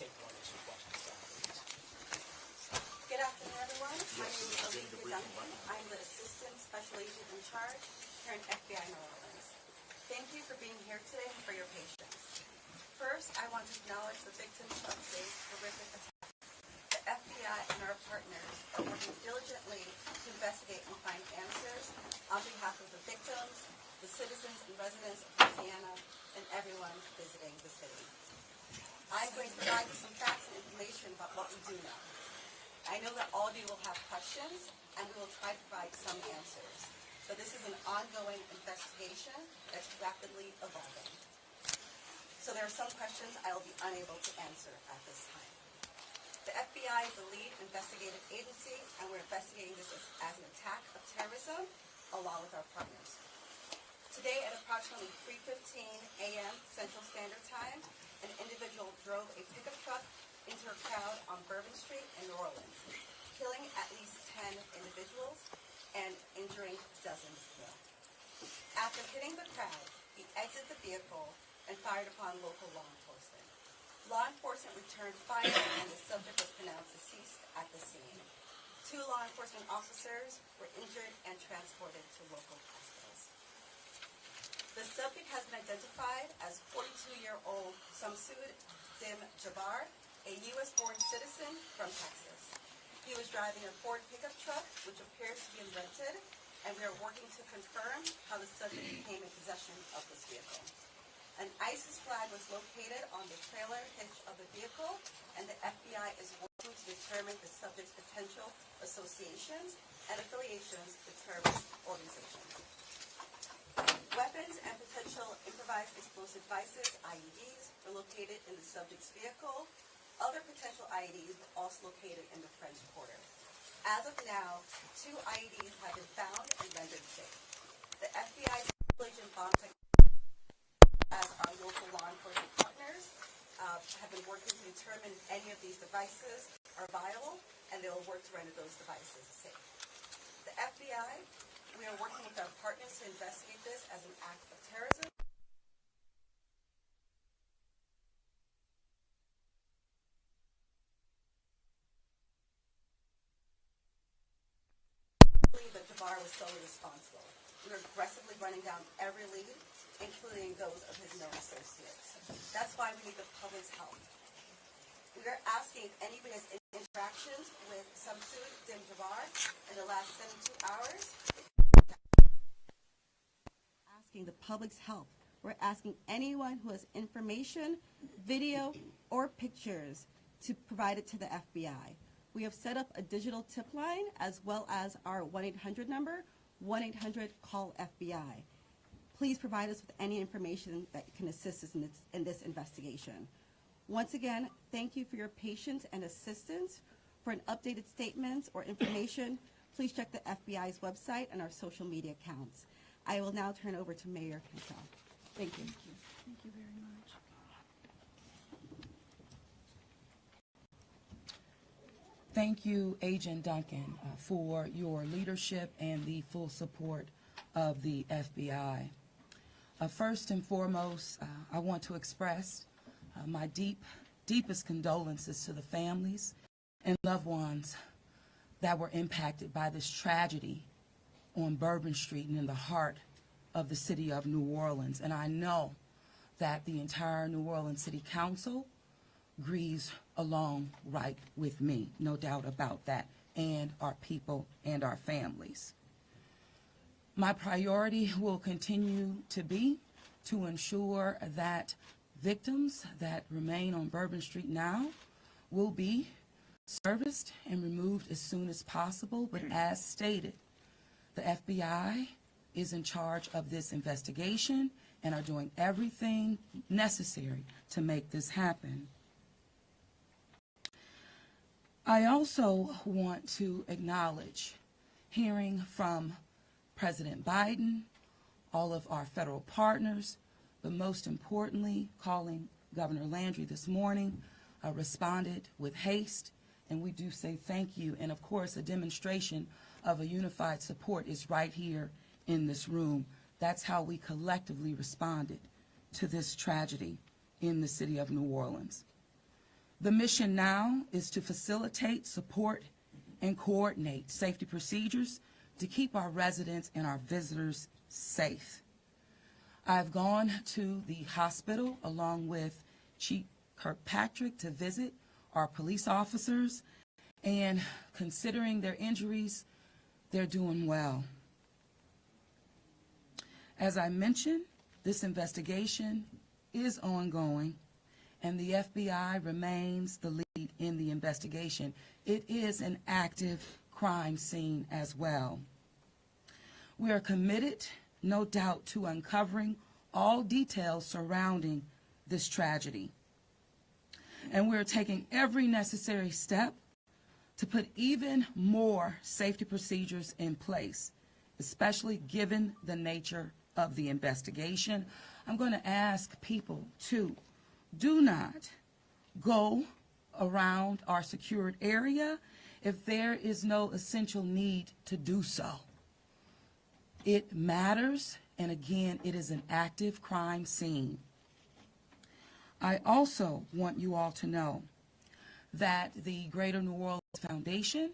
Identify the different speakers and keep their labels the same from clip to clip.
Speaker 1: take one or two questions down, please.
Speaker 2: Good afternoon, everyone. My name is Olivia Duncan. I'm the Assistant Special Agent in charge here in FBI New Orleans. Thank you for being here today and for your patience. First, I want to acknowledge the victims of today's horrific attack. The FBI and our partners are working diligently to investigate and find answers on behalf of the victims, the citizens and residents of Louisiana, and everyone visiting the city. I'm going to provide you some facts and information about what we do know. I know that all of you will have questions, and we will try to provide some answers. But this is an ongoing investigation that's rapidly evolving. So there are some questions I will be unable to answer at this time. The FBI is the lead investigative agency, and we're investigating this as an attack of terrorism along with our partners. Today at approximately 3:15 a.m. Central Standard Time, an individual drove a pickup truck into a crowd on Bourbon Street in New Orleans, killing at least 10 individuals and injuring dozens more. After hitting the crowd, he exited the vehicle and fired upon local law enforcement. Law enforcement returned fire and the subject was pronounced deceased at the scene. 2 law enforcement officers were injured and transported to local hospitals. The subject has been identified as 42-year-old Samsoud Dim Jabbar, a U.S.-born citizen from Texas. He was driving a Ford pickup truck, which appears to be rented, and we are working to confirm how the subject came in possession of this vehicle. An ISIS flag was located on the trailer hitch of the vehicle, and the FBI is working to determine the subject's potential associations and affiliations with terrorist organizations. Weapons and potential improvised explosive devices, IEDs, were located in the subject's vehicle. Other potential IEDs were also located in the French Quarter. As of now, 2 IEDs have been found and rendered safe. The FBI's Intelligent Bomb Technology, as our local law enforcement partners, have been working to determine if any of these devices are viable, and they will work to render those devices safe. The FBI, we are working with our partners to investigate this as an act of terrorism. I believe that Jabbar was solely responsible. We are aggressively running down every lead, including those of his known associates. That's why we need the public's help. We are asking if anybody has any interactions with Samsoud Dim Jabbar in the last 72 hours. Asking the public's help. We're asking anyone who has information, video, or pictures to provide it to the FBI. We have set up a digital tip line as well as our 1-800 number, 1-800-CALL-FBI. Please provide us with any information that can assist us in this investigation. Once again, thank you for your patience and assistance. For an updated statement or information, please check the FBI's website and our social media accounts. I will now turn over to Mayor Cantrell. Thank you.
Speaker 3: Thank you very much. Thank you, Agent Duncan, for your leadership and the full support of the FBI. First and foremost, I want to express my deepest condolences to the families and loved ones that were impacted by this tragedy on Bourbon Street and in the heart of the city of New Orleans. And I know that the entire New Orleans City Council grieves along right with me, no doubt about that, and our people and our families. My priority will continue to be to ensure that victims that remain on Bourbon Street now will be serviced and removed as soon as possible. But as stated, the FBI is in charge of this investigation and are doing everything necessary to make this happen. I also want to acknowledge hearing from President Biden, all of our federal partners, but most importantly, calling Governor Landry this morning, responded with haste, and we do say thank you. And of course, a demonstration of a unified support is right here in this room. That's how we collectively responded to this tragedy in the city of New Orleans. The mission now is to facilitate, support, and coordinate safety procedures to keep our residents and our visitors safe. I've gone to the hospital along with Chief Kirkpatrick to visit our police officers, and considering their injuries, they're doing well. As I mentioned, this investigation is ongoing, and the FBI remains the lead in the investigation. It is an active crime scene as well. We are committed, no doubt, to uncovering all details surrounding this tragedy. And we're taking every necessary step to put even more safety procedures in place, especially given the nature of the investigation. I'm going to ask people to do not go around our secured area if there is no essential need to do so. It matters, and again, it is an active crime scene. I also want you all to know that the Greater New Orleans Foundation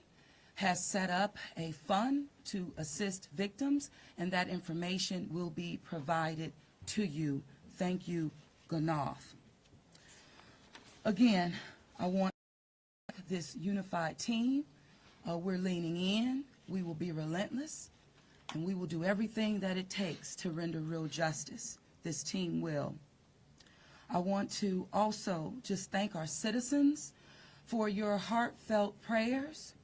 Speaker 3: has set up a fund to assist victims, and that information will be provided to you. Thank you, Ganoff. Again, I want this unified team. We're leaning in. We will be relentless, and we will do everything that it takes to render real justice. This team will. I want to also just thank our citizens for your heartfelt prayers.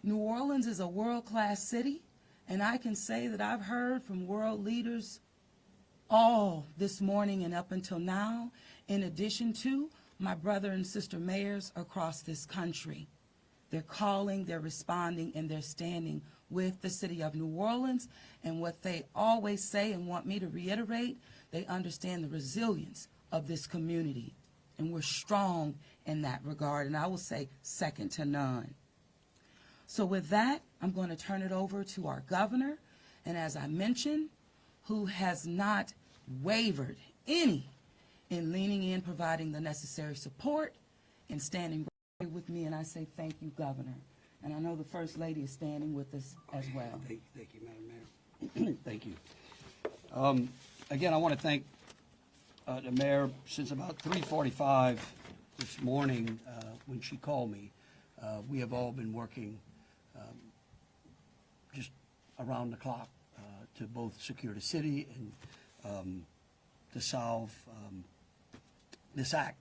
Speaker 3: New Orleans is a world-class city, and I can say that I've heard from world leaders all this morning and up until now, in addition to my brother and sister mayors across this country. They're calling, they're responding, and they're standing with the city of New Orleans. And what they always say and want me to reiterate, they understand the resilience of this community. And we're strong in that regard, and I will say second to none. So with that, I'm going to turn it over to our governor, and as I mentioned, who has not wavered any in leaning in, providing the necessary support, and standing right with me, and I say thank you, Governor. And I know the First Lady is standing with us as well.
Speaker 4: Thank you, Madam Mayor. Thank you. Again, I want to thank the Mayor. Since about 3:45 this morning, when she called me, we have all been working just around the clock to both secure the city and to solve this act.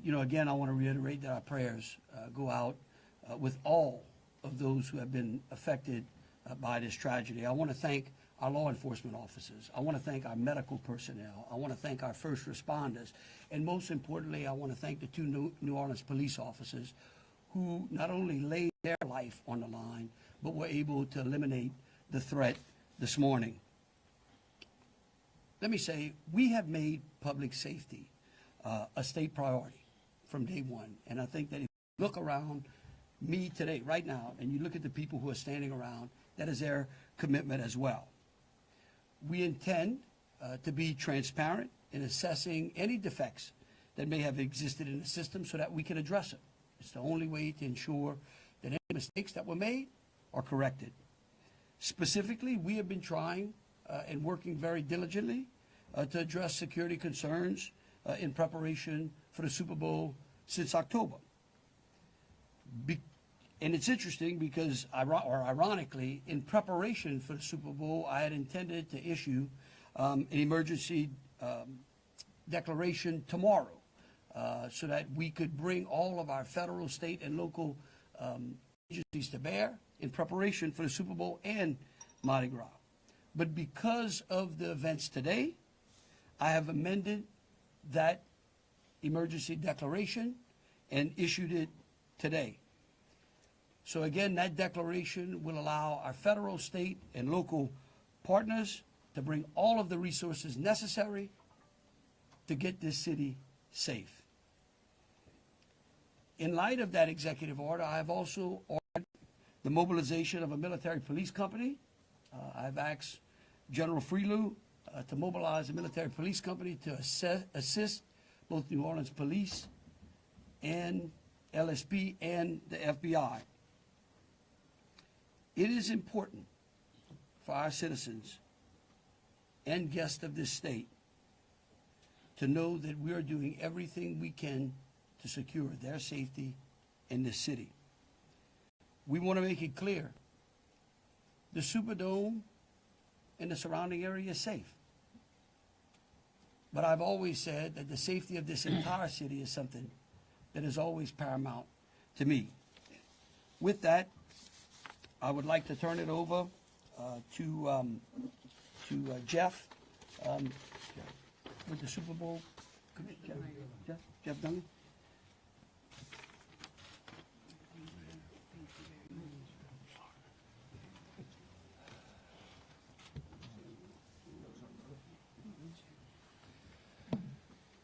Speaker 4: You know, again, I want to reiterate that our prayers go out with all of those who have been affected by this tragedy. I want to thank our law enforcement officers. I want to thank our medical personnel. I want to thank our first responders. And most importantly, I want to thank the two New Orleans police officers who not only laid their life on the line, but were able to eliminate the threat this morning. Let me say, we have made public safety a state priority from day one. And I think that if you look around me today, right now, and you look at the people who are standing around, that is their commitment as well. We intend to be transparent in assessing any defects that may have existed in the system so that we can address them. It's the only way to ensure that any mistakes that were made are corrected. Specifically, we have been trying and working very diligently to address security concerns in preparation for the Super Bowl since October. And it's interesting because, ironically, in preparation for the Super Bowl, I had intended to issue an emergency declaration tomorrow so that we could bring all of our federal, state, and local agencies to bear in preparation for the Super Bowl and Mardi Gras. But because of the events today, I have amended that emergency declaration and issued it today. So again, that declaration will allow our federal, state, and local partners to bring all of the resources necessary to get this city safe. In light of that executive order, I have also ordered the mobilization of a military police company. I've asked General Freelou to mobilize a military police company to assist both New Orleans police and LSP, and the FBI. It is important for our citizens and guests of this state to know that we are doing everything we can to secure their safety in this city. We want to make it clear, the Superdome and the surrounding area is safe. But I've always said that the safety of this entire city is something that is always paramount to me. With that, I would like to turn it over to Jeff with the Super Bowl. Jeff Duncan.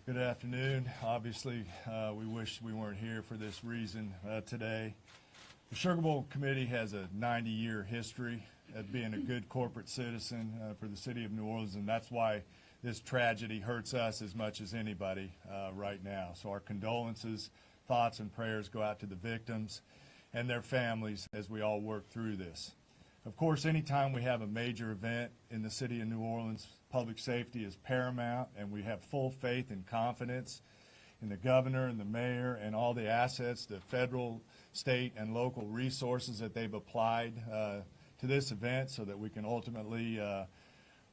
Speaker 5: Good afternoon. Obviously, we wish we weren't here for this reason today. The Sugar Bowl Committee has a 90-year history of being a good corporate citizen for the city of New Orleans, and that's why this tragedy hurts us as much as anybody right now. So our condolences, thoughts, and prayers go out to the victims and their families as we all work through this. Of course, anytime we have a major event in the city of New Orleans, public safety is paramount, and we have full faith and confidence in the governor and the mayor and all the assets, the federal, state, and local resources that they've applied to this event so that we can ultimately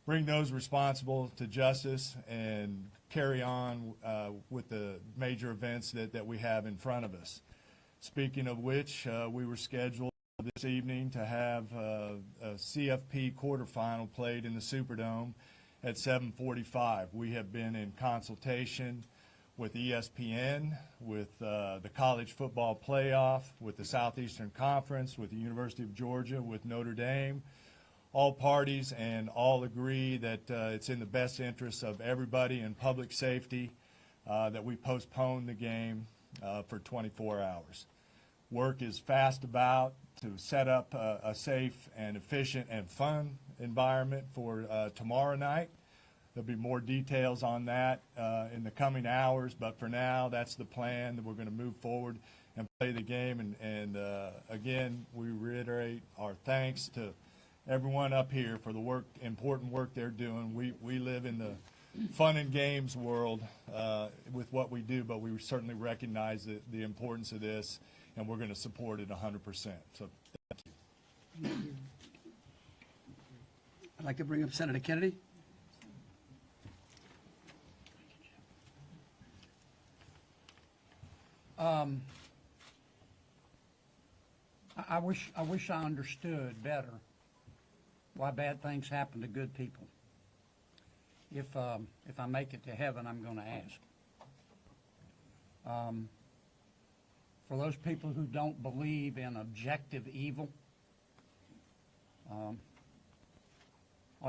Speaker 5: bring those responsible to justice and carry on with the major events that we have in front of us. Speaking of which, we were scheduled this evening to have a CFP quarterfinal played in the Superdome at 7:45. We have been in consultation with ESPN, with the College Football Playoff, with the Southeastern Conference, with the University of Georgia, with Notre Dame, all parties, and all agree that it's in the best interest of everybody and public safety that we postpone the game for 24 hours. Work is fast about to set up a safe and efficient and fun environment for tomorrow night. There'll be more details on that in the coming hours, but for now, that's the plan, that we're going to move forward and play the game. And again, we reiterate our thanks to everyone up here for the important work they're doing. We live in the fun and games world with what we do, but we certainly recognize the importance of this, and we're going to support it 100%. So thank you.
Speaker 4: I'd like to bring up Senator Kennedy.
Speaker 6: I wish I understood better why bad things happen to good people. If I make it to heaven, I'm going to ask. For those people who don't believe in objective evil, all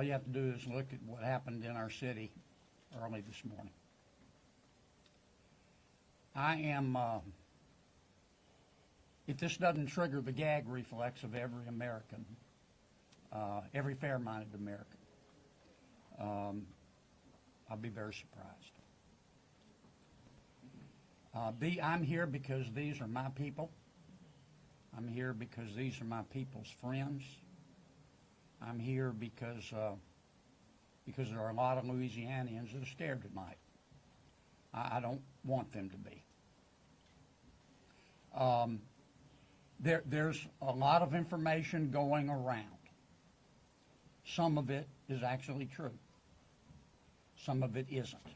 Speaker 6: you have to do is look at what happened in our city early this morning. I am, if this doesn't trigger the gag reflex of every American, every fair-minded American, I'll be very surprised. I'm here because these are my people. I'm here because these are my people's friends. I'm here because there are a lot of Louisianians that are scared tonight. I don't want them to be. There's a lot of information going around. Some of it is actually true. Some of it isn't.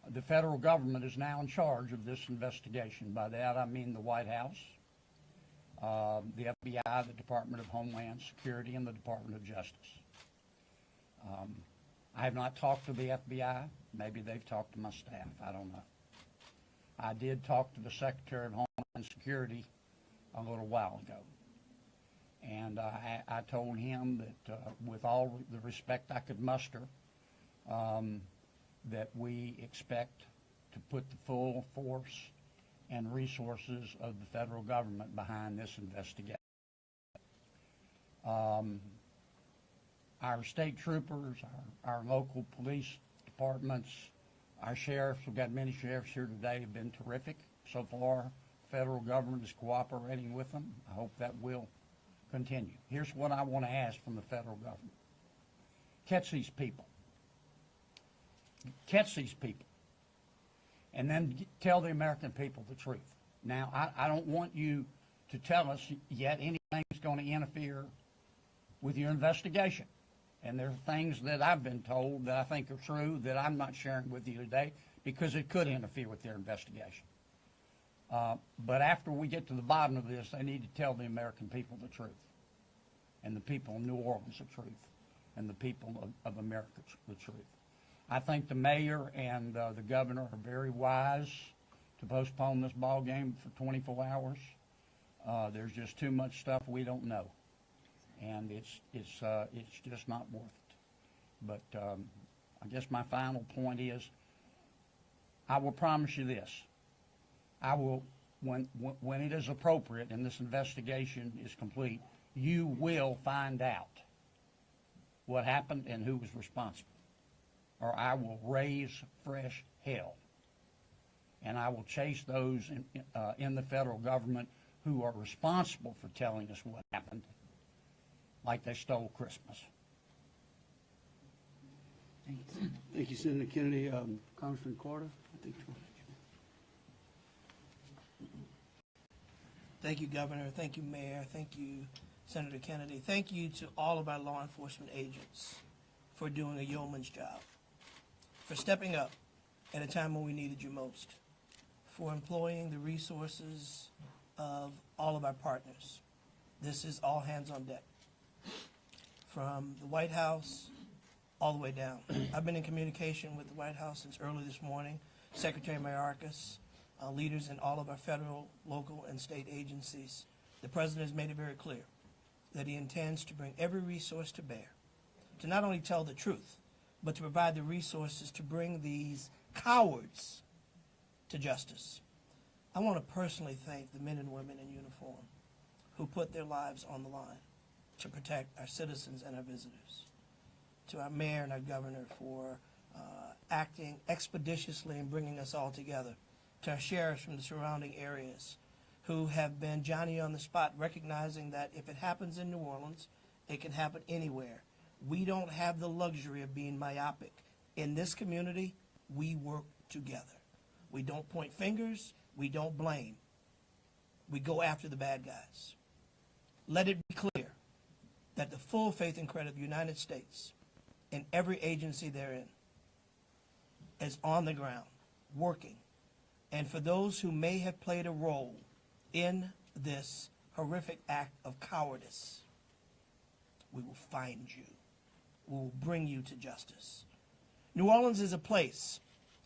Speaker 6: The federal government is now in charge of this investigation. By that, I mean the White House, the FBI, the Department of Homeland Security, and the Department of Justice. I have not talked to the FBI. Maybe they've talked to my staff. I don't know. I did talk to the Secretary of Homeland Security a little while ago. And I told him that with all the respect I could muster, that we expect to put the full force and resources of the federal government behind this investigation. Our state troopers, our local police departments, our sheriffs, we've got many sheriffs here today, have been terrific so far federal government is cooperating with them. I hope that will continue. Here's what I want to ask from the federal government. Catch these people. Catch these people. And then tell the American people the truth. Now, I don't want you to tell us yet anything that's going to interfere with your investigation. And there are things that I've been told that I think are true that I'm not sharing with you today because it could interfere with their investigation. But after we get to the bottom of this, they need to tell the American people the truth, and the people in New Orleans the truth, and the people of America the truth. I think the mayor and the governor are very wise to postpone this ball game for 24 hours. There's just too much stuff we don't know, and it's just not worth it. But I guess my final point is, I will promise you this: I will, when it is appropriate and this investigation is complete, you will find out what happened and who was responsible. Or I will raise fresh hell. And I will chase those in the federal government who are responsible for telling us what happened, like they stole Christmas.
Speaker 4: Thank you, Senator Kennedy. Congressman Carter, I think.
Speaker 1: Thank you, Governor. Thank you, Mayor. Thank you, Senator Kennedy. Thank you to all of our law enforcement agents for doing a yeoman's job, for stepping up at a time when we needed you most, for employing the resources of all of our partners. This is all hands on deck, from the White House all the way down. I've been in communication with the White House since early this morning. Secretary Mayorkas, leaders in all of our federal, local, and state agencies. The President has made it very clear that he intends to bring every resource to bear to not only tell the truth, but to provide the resources to bring these cowards to justice. I want to personally thank the men and women in uniform who put their lives on the line to protect our citizens and our visitors. To our mayor and our governor for acting expeditiously and bringing us all together. To our sheriffs from the surrounding areas who have been Johnny on the spot, recognizing that if it happens in New Orleans, it can happen anywhere. We don't have the luxury of being myopic. In this community, we work together. We don't point fingers. We don't blame. We go after the bad guys. Let it be clear that the full faith and credit of the United States and every agency therein is on the ground, working. And for those who may have played a role in this horrific act of cowardice, we will find you. We will bring you to justice. New Orleans is a place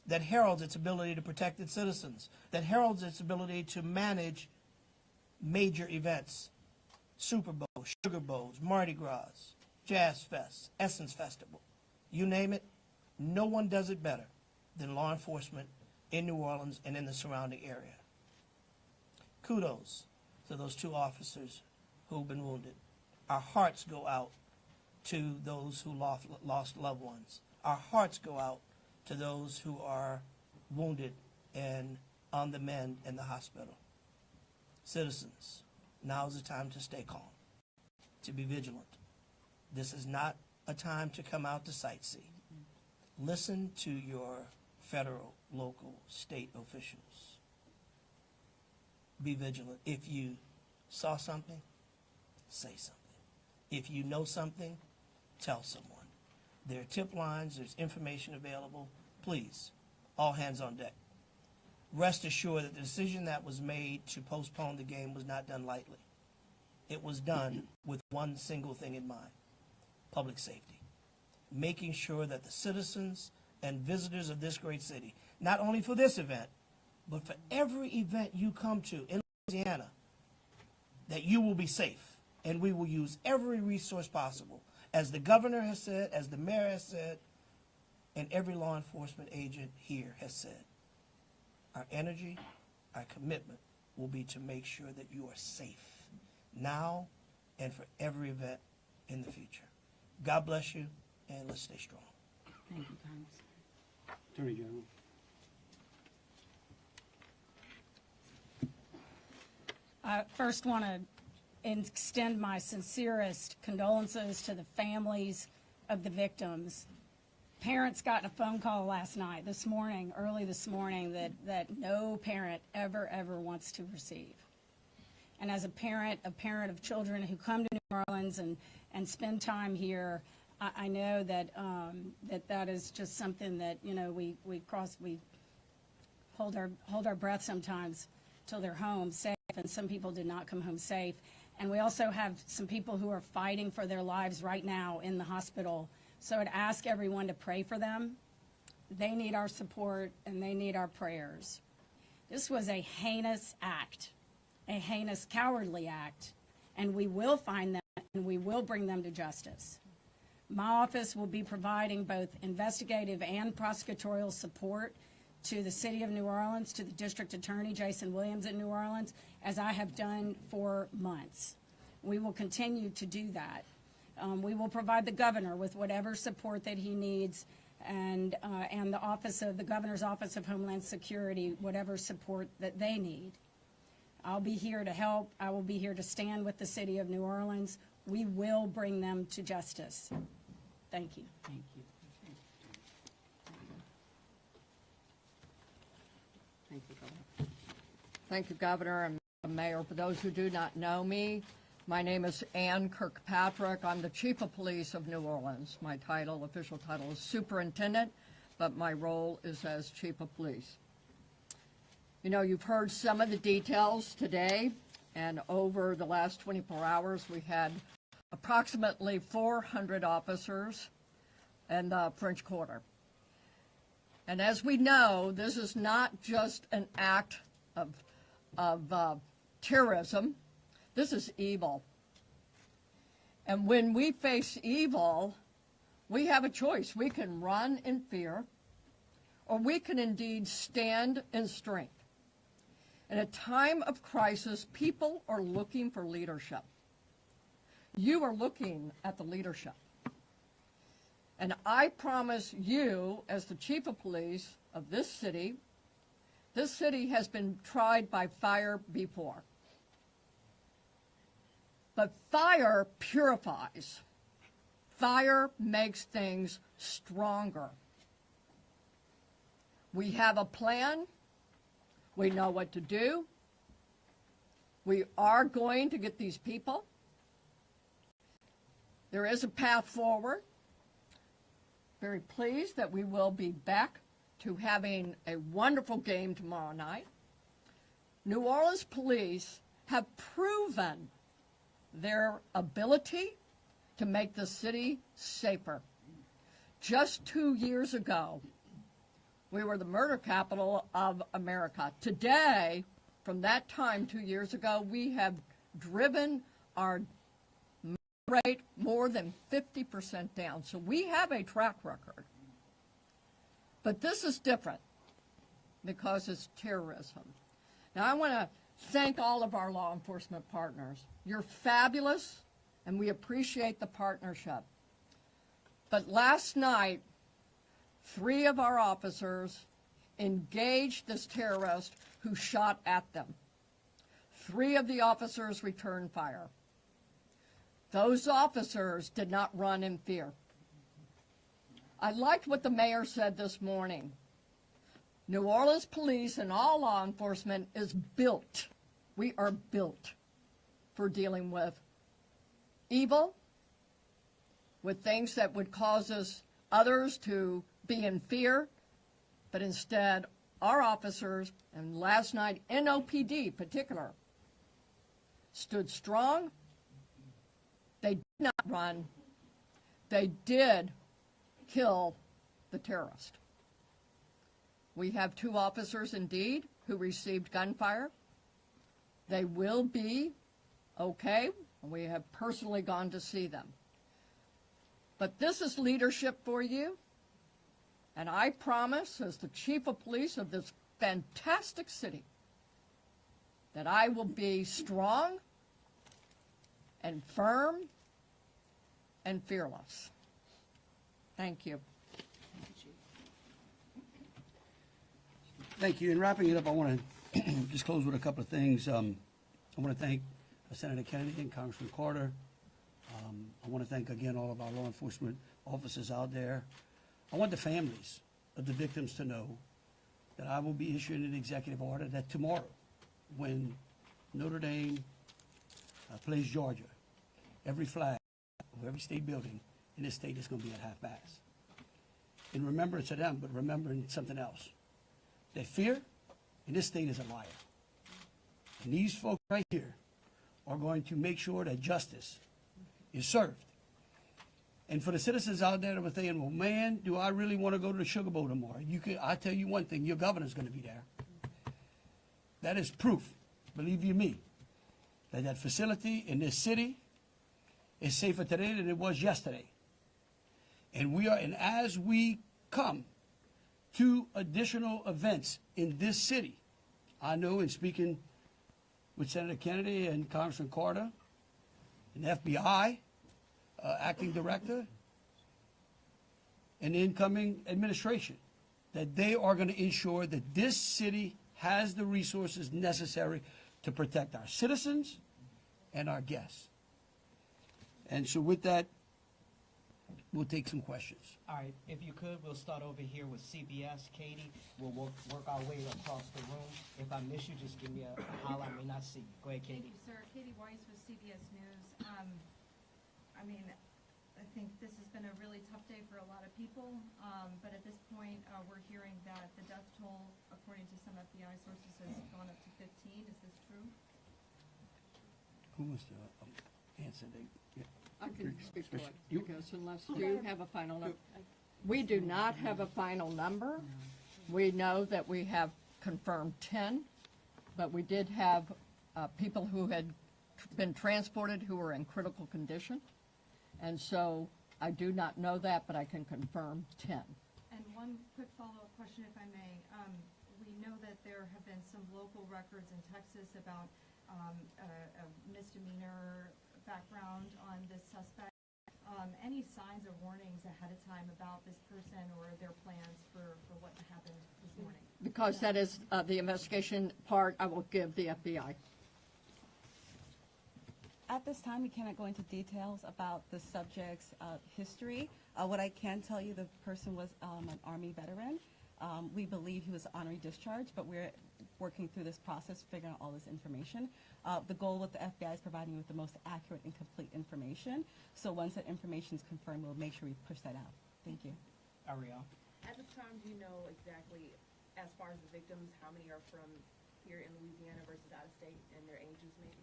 Speaker 1: that heralds its ability to protect its citizens, that heralds its ability to manage major events, Super Bowl, Sugar Bowls, Mardi Gras, Jazz Fest, Essence Festival. You name it, no one does it better than law enforcement in New Orleans and in the surrounding area. Kudos to those two officers who've been wounded. Our hearts go out to those who lost loved ones. Our hearts go out to those who are wounded and on the mend in the hospital. Citizens, now is the time to stay calm, to be vigilant. This is not a time to come out to sightsee. Listen to your federal, local, state officials. Be vigilant. If you saw something, say something. If you know something, tell someone. There are tip lines, there's information available. Please, all hands on deck. Rest assured that the decision that was made to postpone the game was not done lightly. It was done with one single thing in mind: public safety. Making sure that the citizens and visitors of this great city, not only for this event, but for every event you come to in Louisiana, that you will be safe, and we will use every resource possible. As the governor has said, as the mayor has said, and every law enforcement agent here has said, our energy, our commitment will be to make sure that you are safe now and for every event in the future. God bless you, and let's stay strong.
Speaker 3: Thank you, Congressman.
Speaker 4: Attorney General.
Speaker 7: I first want to extend my sincerest condolences to the families of the victims. Parents got a phone call last night, early this morning, that no parent ever wants to receive. And as a parent of children who come to New Orleans and spend time here, I know that that is just something that, you know, we hold our breath sometimes till they're home safe, and some people did not come home safe. And we also have some people who are fighting for their lives right now in the hospital. So I'd ask everyone to pray for them. They need our support and they need our prayers. This was a heinous act, a heinous, cowardly act, and we will find them and we will bring them to justice. My office will be providing both investigative and prosecutorial support to the City of New Orleans, to the District Attorney, Jason Williams in New Orleans, as I have done for months. We will continue to do that. We will provide the governor with whatever support that he needs, and the Governor's Office of Homeland Security, whatever support that they need. I'll be here to help. I will be here to stand with the City of New Orleans. We will bring them to justice. Thank you.
Speaker 3: Thank you.
Speaker 8: Thank you, Governor. Thank you, Governor and Mayor. For those who do not know me, my name is Ann Kirkpatrick. I'm the Chief of Police of New Orleans. My official title is Superintendent, but my role is as Chief of Police. You know, you've heard some of the details today, and over the last 24 hours, we had approximately 400 officers in the French Quarter. And as we know, this is not just an act of terrorism. This is evil. And when we face evil, we have a choice. We can run in fear, or we can indeed stand in strength. In a time of crisis, people are looking for leadership. You are looking at the leadership. And I promise you, as the Chief of Police of this city has been tried by fire before. But fire purifies. Fire makes things stronger. We have a plan. We know what to do. We are going to get these people. There is a path forward. Very pleased that we will be back to having a wonderful game tomorrow night. New Orleans police have proven their ability to make the city safer. Just 2 years ago, we were the murder capital of America. Today, from that time 2 years ago, we have driven our rate more than 50% down. So we have a track record. But this is different because it's terrorism. Now, I want to thank all of our law enforcement partners. You're fabulous, and we appreciate the partnership. But last night, 3 of our officers engaged this terrorist who shot at them. 3 of the officers returned fire. Those officers did not run in fear. I liked what the mayor said this morning. New Orleans police and all law enforcement is built. We are built for dealing with evil, with things that would cause others to be in fear, but instead our officers, and last night NOPD particular, stood strong. They did not run. They did kill the terrorist. We have 2 officers indeed who received gunfire. They will be okay. We have personally gone to see them. But this is leadership for you. And I promise, as the Chief of Police of this fantastic city, that I will be strong and firm and fearless. Thank you.
Speaker 4: Thank you. In wrapping it up, I want to just close with a couple of things. I want to thank Senator Kennedy and Congressman Carter. I want to thank again all of our law enforcement officers out there. I want the families of the victims to know that I will be issuing an executive order that tomorrow, when Notre Dame plays Georgia, every flag of every state building in this state is going to be at half-mast. In remembrance of them, but remembering something else. That fear in this state is a liar. And these folks right here are going to make sure that justice is served. And for the citizens out there that were saying, well, man, do I really want to go to the Sugar Bowl tomorrow? I tell you one thing, your governor's going to be there. That is proof, believe you me, that that facility in this city is safer today than it was yesterday. And as we come to additional events in this city, I know in speaking with Senator Kennedy and Congressman Carter, and FBI acting director, and the incoming administration, that they are going to ensure that this city has the resources necessary to protect our citizens and our guests. And so with that, we'll take some questions.
Speaker 9: All right, if you could, we'll start over here with CBS. Katie, we'll work our way across the room. If I miss you, just give me a holler. I may not see you. Go ahead, Katie.
Speaker 10: Thank you, sir. Katie Weiss with CBS News. I mean, I think this has been a really tough day for a lot of people, but at this point, we're hearing that the death toll, according to some FBI sources, has gone up to 15. Is this true?
Speaker 4: Who wants to answer?
Speaker 8: I can speak to it, because unless you have a final number. We do not have a final number. We know that we have confirmed 10, but we did have people who had been transported who were in critical condition. And so I do not know that, but I can confirm 10.
Speaker 10: And one quick follow-up question, if I may. We know that there have been some local records in Texas about a misdemeanor background on this suspect. Any signs or warnings ahead of time about this person or their plans for what happened this morning?
Speaker 8: Because that is the investigation part, I will give the FBI.
Speaker 11: At this time, we cannot go into details about the subject's history. What I can tell you, the person was an Army veteran. We believe he was honorary discharged, but we're working through this process, figuring out all this information. The goal with the FBI is providing you with the most accurate and complete information. So once that information is confirmed, we'll make sure we push that out. Thank you.
Speaker 9: Ariel.
Speaker 12: At this time, do you know exactly, as far as the victims, how many are from here in Louisiana versus out of state, and their ages maybe?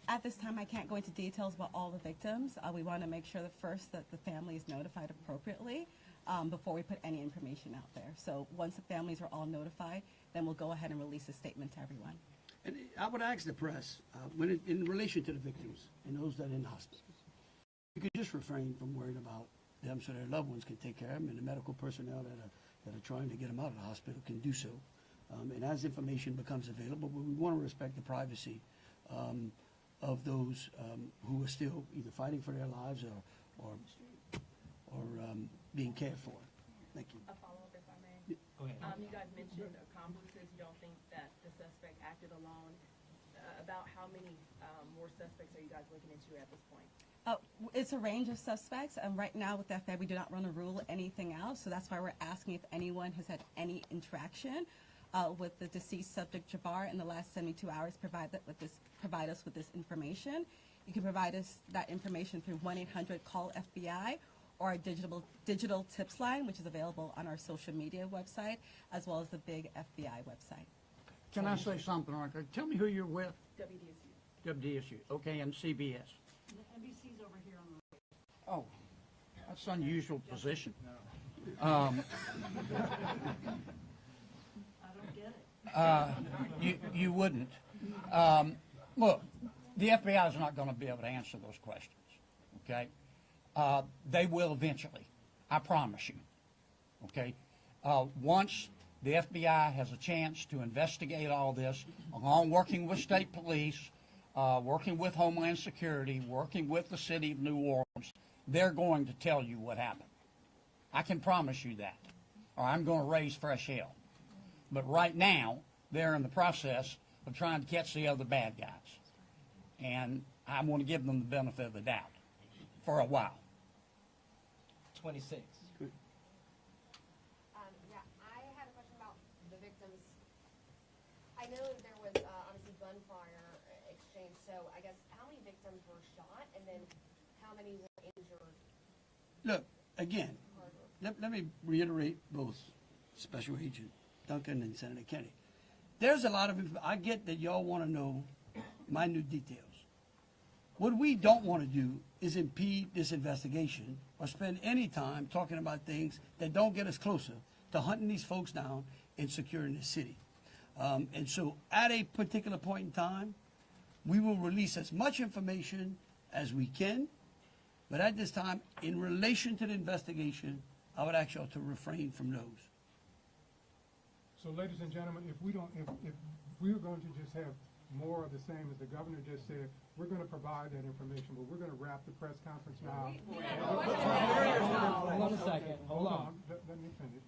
Speaker 11: At this time, I can't go into details about all the victims. We want to make sure that first that the family is notified appropriately before we put any information out there. So once the families are all notified, then we'll go ahead and release a statement to everyone.
Speaker 4: And I would ask the press, in relation to the victims and those that are in hospitals, you could just refrain from worrying about them so their loved ones can take care of them, and the medical personnel that are trying to get them out of the hospital can do so. And as information becomes available, we want to respect the privacy of those who are still either fighting for their lives or being cared for. Thank you.
Speaker 12: A follow-up, if I may.
Speaker 9: Go ahead.
Speaker 12: You guys mentioned accomplices. You don't think that the suspect acted alone. About how many more suspects are you guys looking into at this point?
Speaker 11: It's a range of suspects, and right now with the FBI, we do not want to rule anything out, so that's why we're asking if anyone has had any interaction with the deceased subject Jabbar in the last 72 hours, provide us with this information. You can provide us that information through 1-800-CALL-FBI or our digital tips line, which is available on our social media website, as well as the big FBI website.
Speaker 6: Can I say something like that? Tell me who you're with.
Speaker 12: WDSU.
Speaker 6: WDSU. Okay, and CBS.
Speaker 10: NBC's over here on the
Speaker 6: Oh, that's an unusual position.
Speaker 10: I don't get it.
Speaker 6: You wouldn't. Look, the FBI is not going to be able to answer those questions, okay? They will eventually, I promise you, okay? Once the FBI has a chance to investigate all this, along working with state police, working with Homeland Security, working with the city of New Orleans, they're going to tell you what happened. I can promise you that, or I'm going to raise fresh hell. But right now, they're in the process of trying to catch the other bad guys. And I want to give them the benefit of the doubt for a while.
Speaker 9: 26.
Speaker 13: Yeah, I had a question about the victims. I know that there was obviously gunfire exchange, so I guess how many victims were shot and then how many were injured?
Speaker 4: Look, again, let me reiterate both Special Agent Duncan and Senator Kennedy. There's a lot of, I get that y'all want to know minute details. What we don't want to do is impede this investigation or spend any time talking about things that don't get us closer to hunting these folks down and securing the city. And so at a particular point in time, we will release as much information as we can. But at this time, in relation to the investigation, I would ask y'all to refrain from those.
Speaker 14: So, ladies and gentlemen, if we're going to just have more of the same as the governor just said, we're going to provide that information, but we're going to wrap the press conference now.
Speaker 9: Hold on a second. Hold on.
Speaker 14: Let me finish.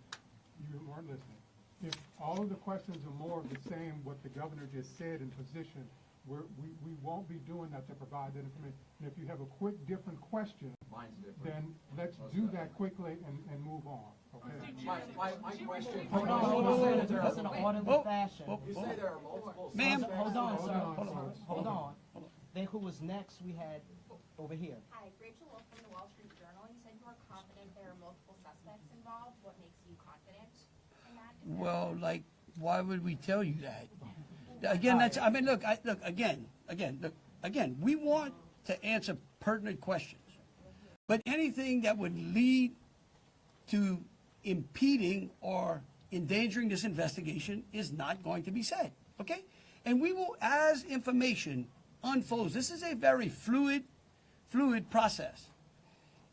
Speaker 14: You weren't listening. If all of the questions are more of the same, what the governor just said in position, we won't be doing that to provide that information. And if you have a quick different question, then let's do that quickly and move on. Okay?
Speaker 9: My question. Hold on, Senator. It's in an orderly fashion.
Speaker 4: You
Speaker 15: say there are multiple
Speaker 4: Ma'am.
Speaker 9: Hold on, sir. Hold on. Then who was next? We had over here.
Speaker 13: Hi, Rachel Wolf from the Wall Street Journal. You said you are confident there are multiple suspects involved. What makes you confident in that?
Speaker 4: Well, like, why would we tell you that? Again, that's, I mean, look, again, we want to answer pertinent questions. But anything that would lead to impeding or endangering this investigation is not going to be said, okay? And we will, as information unfolds, this is a very fluid process.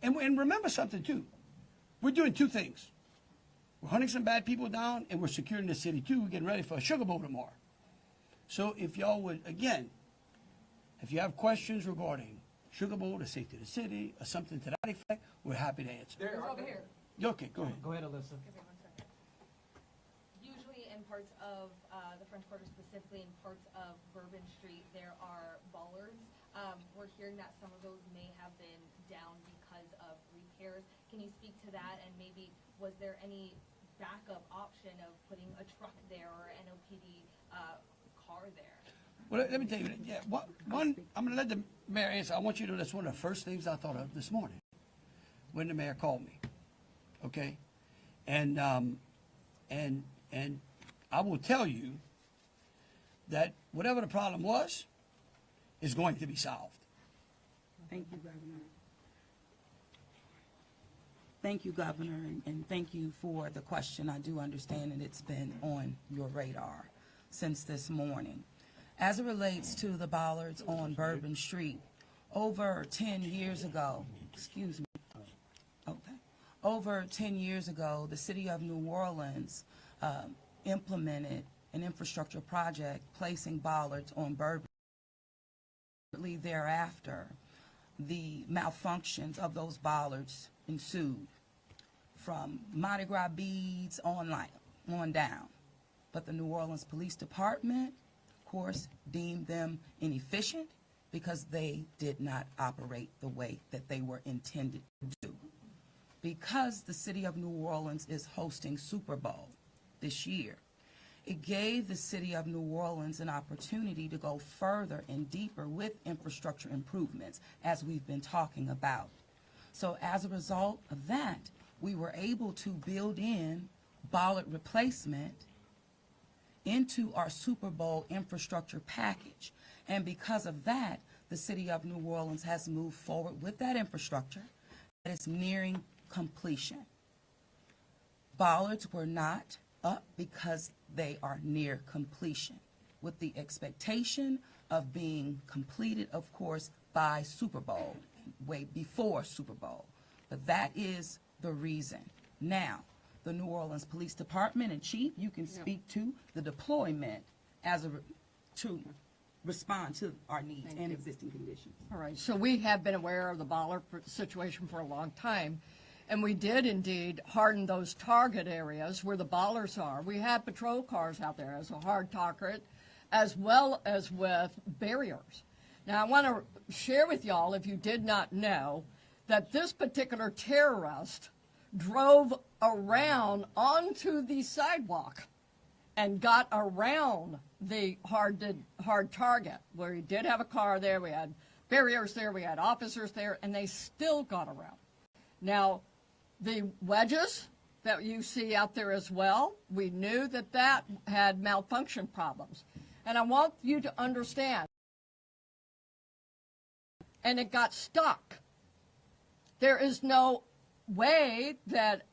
Speaker 4: And remember something, too. We're doing two things. We're hunting some bad people down, and we're securing the city, too. We're getting ready for a Sugar Bowl tomorrow. So if y'all would, again, if you have questions regarding Sugar Bowl, the safety of the city, or something to that effect, we're happy to answer.
Speaker 13: Over here.
Speaker 4: Okay, go ahead.
Speaker 9: Go ahead, Alyssa.
Speaker 13: Give me 1 second. Usually in parts of the French Quarter, specifically in parts of Bourbon Street, there are bollards. We're hearing that some of those may have been down because of repairs. Can you speak to that? And maybe was there any backup option of putting a truck there or NOPD car there?
Speaker 4: Well, let me tell you, yeah, one, I'm going to let the mayor answer. I want you to know that's one of the first things I thought of this morning when the mayor called me, okay? And I will tell you that whatever the problem was is going to be solved.
Speaker 3: Thank you, Governor. Thank you, Governor, and thank you for the question. I do understand that it's been on your radar since this morning. As it relates to the bollards on Bourbon Street, over 10 years ago, over 10 years ago, the city of New Orleans implemented an infrastructure project placing bollards on Bourbon. Thereafter, the malfunctions of those bollards ensued from Mardi Gras beads on down. But the New Orleans Police Department, of course, deemed them inefficient because they did not operate the way that they were intended to do. Because the city of New Orleans is hosting Super Bowl this year, it gave the city of New Orleans an opportunity to go further and deeper with infrastructure improvements, as we've been talking about. So as a result of that, we were able to build in bollard replacement into our Super Bowl infrastructure package. And because of that, the city of New Orleans has moved forward with that infrastructure that is nearing completion. Bollards were not up because they are near completion, with the expectation of being completed, of course, by Super Bowl, way before Super Bowl. But that is the reason. Now, the New Orleans Police Department and Chief, you can speak to the deployment to respond to our needs and existing conditions.
Speaker 8: All right, so we have been aware of the bollard situation for a long time, and we did indeed harden those target areas where the bollards are. We have patrol cars out there as a hard target, as well as with barriers. Now, I want to share with y'all, if you did not know, that this particular terrorist drove around onto the sidewalk and got around the hard target, where he did have a car there, we had barriers there, we had officers there, and they still got around. Now, the wedges that you see out there as well, we knew that that had malfunction problems. And I want you to understand, and it got stuck. There is no way that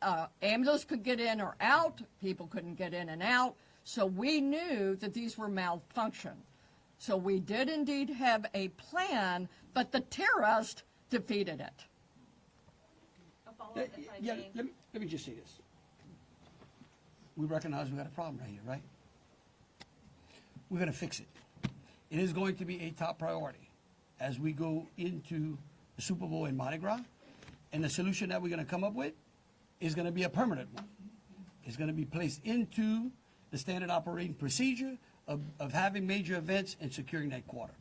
Speaker 8: ambulance could get in or out, people couldn't get in and out, so we knew that these were malfunction. So we did indeed have a plan, but the terrorist defeated it.
Speaker 13: A follow-up, if I
Speaker 4: Yeah,
Speaker 13: may.
Speaker 4: let me just say this. We recognize we got a problem right here, right? We're going to fix it. It is going to be a top priority as we go into the Super Bowl in Mardi Gras. And the solution that we're going to come up with is going to be a permanent one. It's going to be placed into the standard operating procedure of having major events and securing that quarter.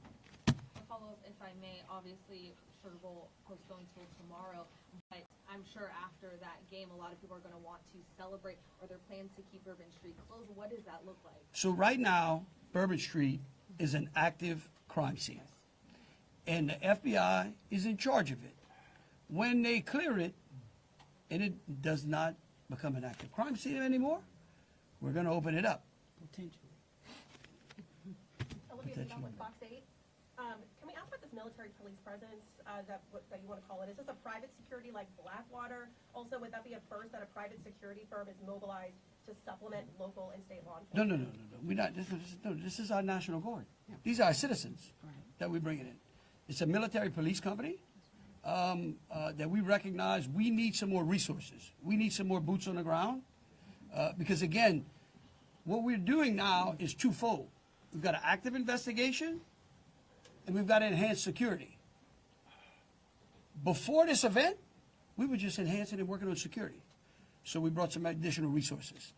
Speaker 13: A follow-up, if I may. Obviously, Sugar Bowl postponed till tomorrow, but I'm sure after that game, a lot of people are going to want to celebrate. Are there plans to keep Bourbon Street closed? What does that look like?
Speaker 4: So right now, Bourbon Street is an active crime scene. And the FBI is in charge of it. When they clear it, and it does not become an active crime scene anymore, we're going to open it up.
Speaker 3: Potentially.
Speaker 15: Olivia Vidal with Fox 8. Can we ask about this military police presence that you want to call it? Is this a private security like Blackwater? Also, would that be a first that a private security firm is mobilized to supplement local and state law enforcement?
Speaker 4: No. We're not. This is our National Guard. These are our citizens that we're bringing in. It's a military police company that we recognize we need some more resources. We need some more boots on the ground because, again, what we're doing now is twofold. We've got an active investigation and we've got enhanced security. Before this event, we were just enhancing and working on security. So we brought some additional resources.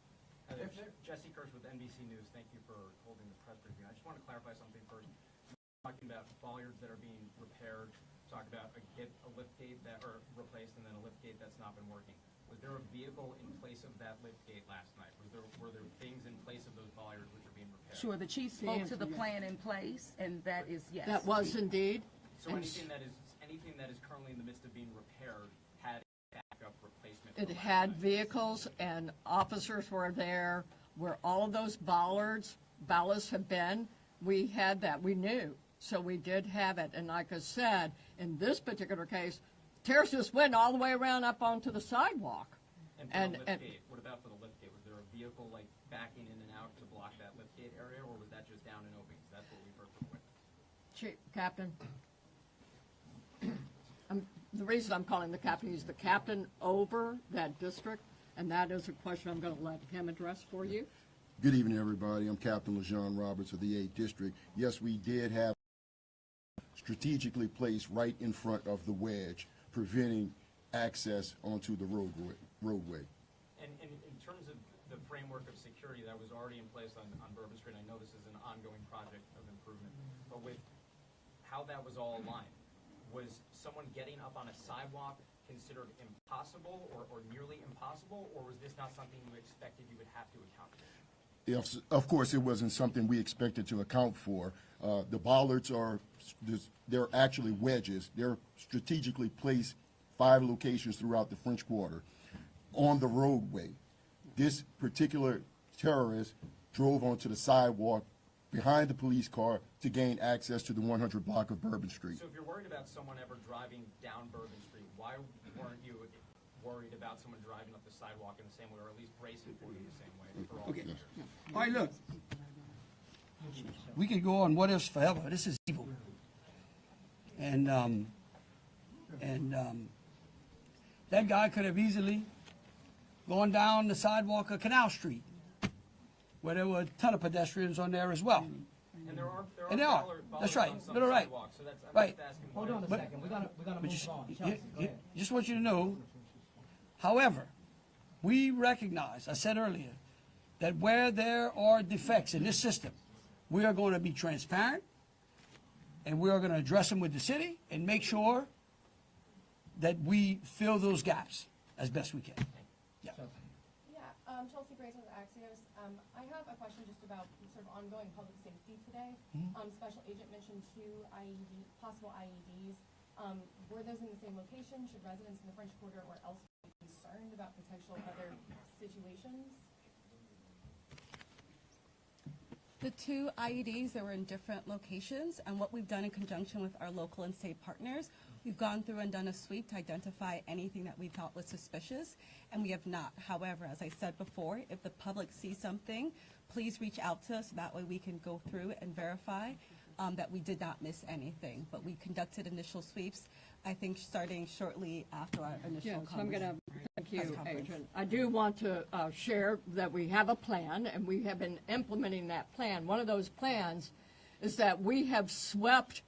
Speaker 16: Jesse Kirsch with NBC News. Thank you for holding the press briefing. I just want to clarify something first. You're talking about bollards that are being repaired. Talk about a lift gate that are replaced and then a lift gate that's not been working. Was there a vehicle in place of that lift gate last night? Were there things in place of those bollards which are being repaired?
Speaker 3: Sure, the chief spoke to the plan in place, and that is yes.
Speaker 8: That was indeed.
Speaker 16: So anything that is currently in the midst of being repaired had a backup replacement?
Speaker 8: It had vehicles and officers were there where all of those ballasts have been. We had that. We knew. So we did have it. And like I said, in this particular case, terrorists just went all the way around up onto the sidewalk.
Speaker 16: And for the lift gate, what about for the lift gate? Was there a vehicle like backing in and out to block that lift gate area, or was that just down and open? That's what we've heard from witnesses.
Speaker 8: Chief, Captain. The reason I'm calling the captain, he's the captain over that district, and that is a question I'm going to let him address for you.
Speaker 17: Good evening, everybody. I'm Captain LeJean Roberts of the 8th District. Yes, we did have strategically placed right in front of the wedge, preventing access onto the roadway.
Speaker 16: And in terms of the framework of security that was already in place on Bourbon Street, I know this is an ongoing project of improvement, but with how that was all aligned, was someone getting up on a sidewalk considered impossible or nearly impossible, or was this not something you expected you would have to account for?
Speaker 17: If, of course, it wasn't something we expected to account for. The bollards they're actually wedges. They're strategically placed 5 locations throughout the French Quarter on the roadway. This particular terrorist drove onto the sidewalk behind the police car to gain access to the 100 block of Bourbon Street.
Speaker 16: So if you're worried about someone ever driving down Bourbon Street, why weren't you worried about someone driving up the sidewalk in the same way, or at least bracing for it in the same way for all
Speaker 4: Okay.
Speaker 16: years?
Speaker 4: All right, look. We could go on what ifs forever. This is evil. And that guy could have easily gone down the sidewalk of Canal Street, where there were a ton of pedestrians on there as well.
Speaker 16: And there are
Speaker 4: bollards
Speaker 16: on
Speaker 4: That's right.
Speaker 16: some
Speaker 4: No, right.
Speaker 16: sidewalks, so that's, I'm
Speaker 4: Right.
Speaker 16: just asking
Speaker 9: Hold
Speaker 16: why-
Speaker 9: on a second. We're gonna move on. Chelsea, go ahead.
Speaker 4: Just want you to know, however, we recognize, I said earlier, that where there are defects in this system, We are going to be transparent, and we are going to address them with the city and make sure that we fill those gaps as best we can. Yeah.
Speaker 18: Chelsea Grace with Axios. I have a question just about sort of ongoing public safety today. Special Agent mentioned two possible IEDs. Were those in the same location? Should residents in the French Quarter or elsewhere be concerned about potential other situations?
Speaker 11: The two IEDs, they were in different locations, and what we've done in conjunction with our local and state partners, we've gone through and done a sweep to identify anything that we thought was suspicious, and we have not. However, as I said before, if the public sees something, please reach out to us. That way we can go through and verify that we did not miss anything. But we conducted initial sweeps, I think, starting shortly after our initial
Speaker 8: Yes, I'm going to thank you,
Speaker 11: press conference.
Speaker 8: Agent. I do want to share that we have a plan, and we have been implementing that plan. One of those plans is that we have swept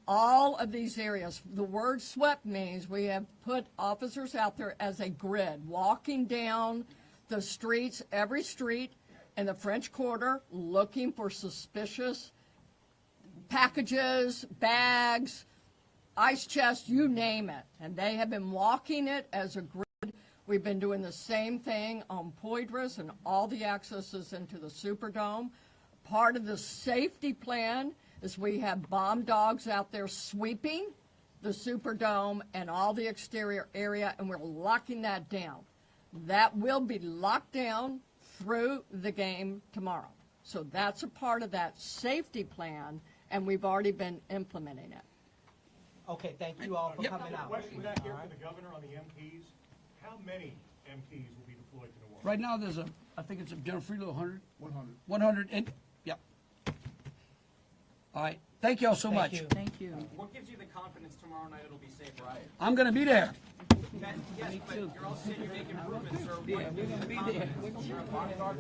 Speaker 8: all of these areas. The word swept means we have put officers out there as a grid, walking down the streets, every street in the French Quarter, looking for suspicious packages, bags, ice chests, you name it. And they have been walking it as a grid. We've been doing the same thing on Poydras and all the accesses into the Superdome. Part of the safety plan is we have bomb dogs out there sweeping the Superdome and all the exterior area, and we're locking that down. That will be locked down through the game tomorrow. So that's a part of that safety plan, and we've already been implementing it.
Speaker 9: Okay, thank you all for coming out.
Speaker 19: Question back here for the governor on the MPs. How many MPs will be deployed to New Orleans?
Speaker 4: Right now, there's I think it's a General Freelo, 100?
Speaker 19: 100.
Speaker 4: 100, and, yeah. All right, thank you all so much.
Speaker 8: Thank you.
Speaker 16: What gives you the confidence tomorrow night it'll be safe, right?
Speaker 4: I'm going to be there.
Speaker 16: Yes, but you're also saying you're making improvements, sir. Yeah, we're going to be there. You're a bodyguard.